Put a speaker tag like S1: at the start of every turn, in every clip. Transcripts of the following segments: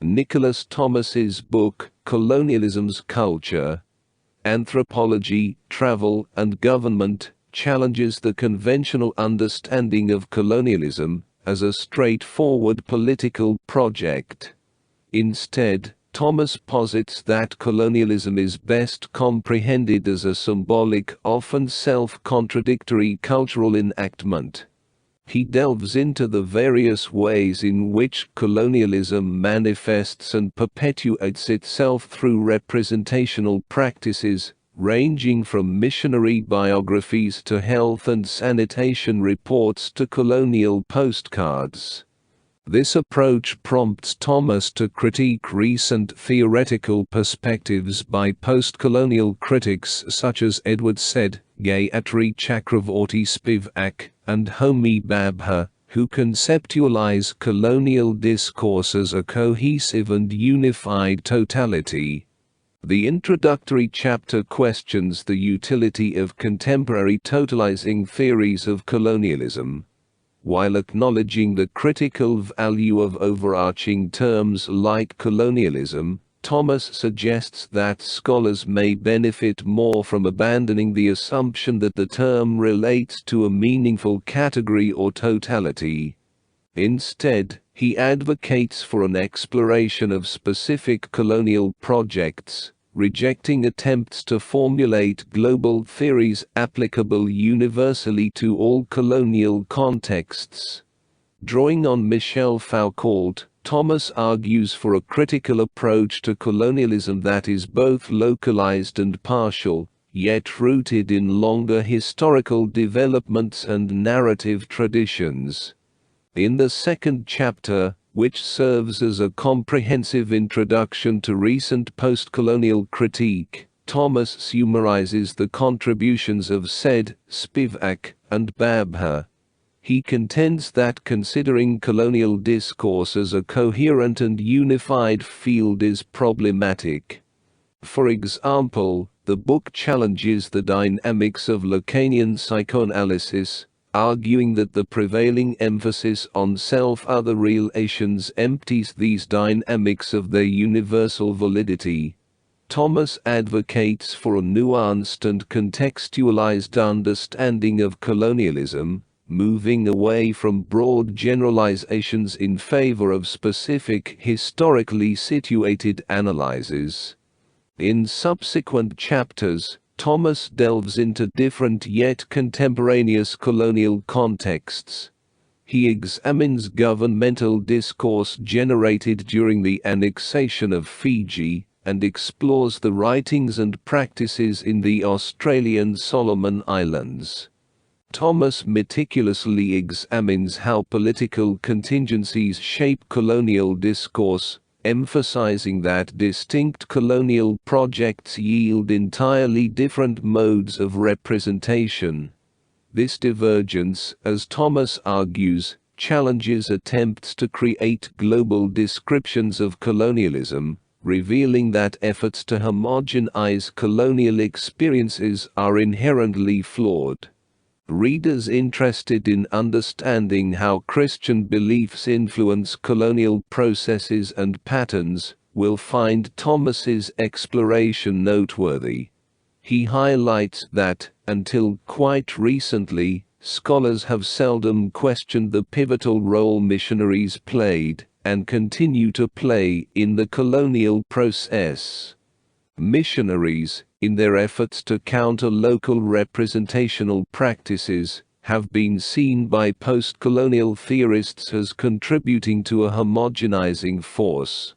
S1: Nicholas Thomas's book, Colonialism's Culture, Anthropology, Travel, and Government, challenges the conventional understanding of colonialism as a straightforward political project. Instead, Thomas posits that colonialism is best comprehended as a symbolic, often self-contradictory cultural enactment. He delves into the various ways in which colonialism manifests and perpetuates itself through representational practices, ranging from missionary biographies to health and sanitation reports to colonial postcards. This approach prompts Thomas to critique recent theoretical perspectives by post-colonial critics such as Edward Said, Gayatri Chakravorty Spivak, and Homi Bhabha, who conceptualize colonial discourse as a cohesive and unified totality. The introductory chapter questions the utility of contemporary totalizing theories of colonialism. While acknowledging the critical value of overarching terms like colonialism, Thomas suggests that scholars may benefit more from abandoning the assumption that the term relates to a meaningful category or totality. Instead, he advocates for an exploration of specific colonial projects, rejecting attempts to formulate global theories applicable universally to all colonial contexts. Drawing on Michel Foucault, Thomas argues for a critical approach to colonialism that is both localized and partial, yet rooted in longer historical developments and narrative traditions. In the second chapter, which serves as a comprehensive introduction to recent post-colonial critique, Thomas summarizes the contributions of Said, Spivak, and Bhabha. He contends that considering colonial discourse as a coherent and unified field is problematic. For example, the book challenges the dynamics of Lacanian psychoanalysis, arguing that the prevailing emphasis on self-other relations empties these dynamics of their universal validity. Thomas advocates for a nuanced and contextualized understanding of colonialism, moving away from broad generalizations in favor of specific, historically situated analyses. In subsequent chapters, Thomas delves into different yet contemporaneous colonial contexts. He examines governmental discourse generated during the annexation of Fiji, and explores the writings and practices in the Australian Solomon Islands. Thomas meticulously examines how political contingencies shape colonial discourse, emphasizing that distinct colonial projects yield entirely different modes of representation. This divergence, as Thomas argues, challenges attempts to create global descriptions of colonialism, revealing that efforts to homogenize colonial experiences are inherently flawed. Readers interested in understanding how Christian beliefs influence colonial processes and patterns will find Thomas's exploration noteworthy. He highlights that, until quite recently, scholars have seldom questioned the pivotal role missionaries played, and continue to play, in the colonial process. Missionaries, in their efforts to counter local representational practices, have been seen by post-colonial theorists as contributing to a homogenizing force.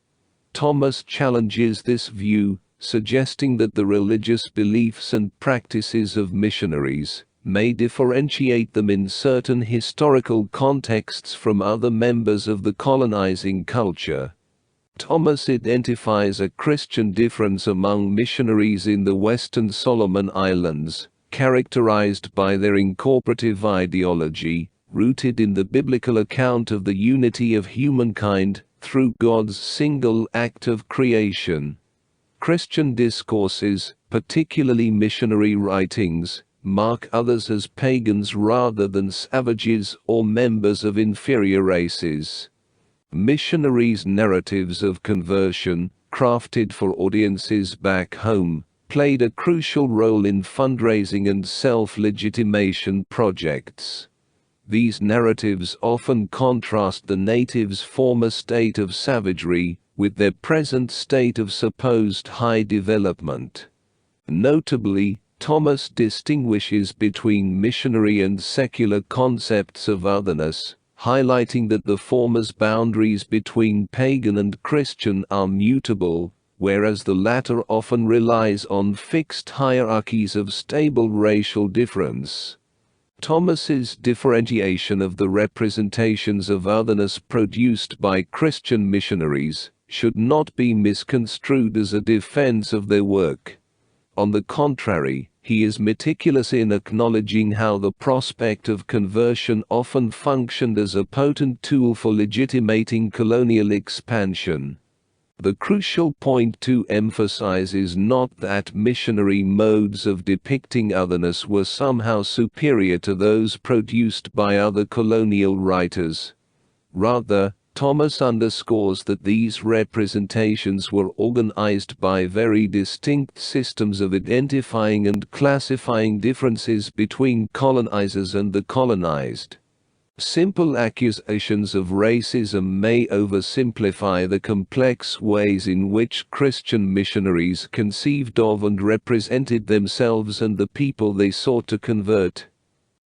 S1: Thomas challenges this view, suggesting that the religious beliefs and practices of missionaries may differentiate them in certain historical contexts from other members of the colonizing culture. Thomas identifies a Christian difference among missionaries in the Western Solomon Islands, characterized by their incorporative ideology, rooted in the biblical account of the unity of humankind through God's single act of creation. Christian discourses, particularly missionary writings, mark others as pagans rather than savages or members of inferior races. Missionaries' narratives of conversion, crafted for audiences back home, played a crucial role in fundraising and self-legitimation projects. These narratives often contrast the natives' former state of savagery with their present state of supposed high development. Notably, Thomas distinguishes between missionary and secular concepts of otherness, highlighting that the former's boundaries between pagan and Christian are mutable, whereas the latter often relies on fixed hierarchies of stable racial difference. Thomas's differentiation of the representations of otherness produced by Christian missionaries should not be misconstrued as a defense of their work. On the contrary, he is meticulous in acknowledging how the prospect of conversion often functioned as a potent tool for legitimating colonial expansion. The crucial point to emphasize is not that missionary modes of depicting otherness were somehow superior to those produced by other colonial writers. Rather, Thomas underscores that these representations were organized by very distinct systems of identifying and classifying differences between colonizers and the colonized. Simple accusations of racism may oversimplify the complex ways in which Christian missionaries conceived of and represented themselves and the people they sought to convert.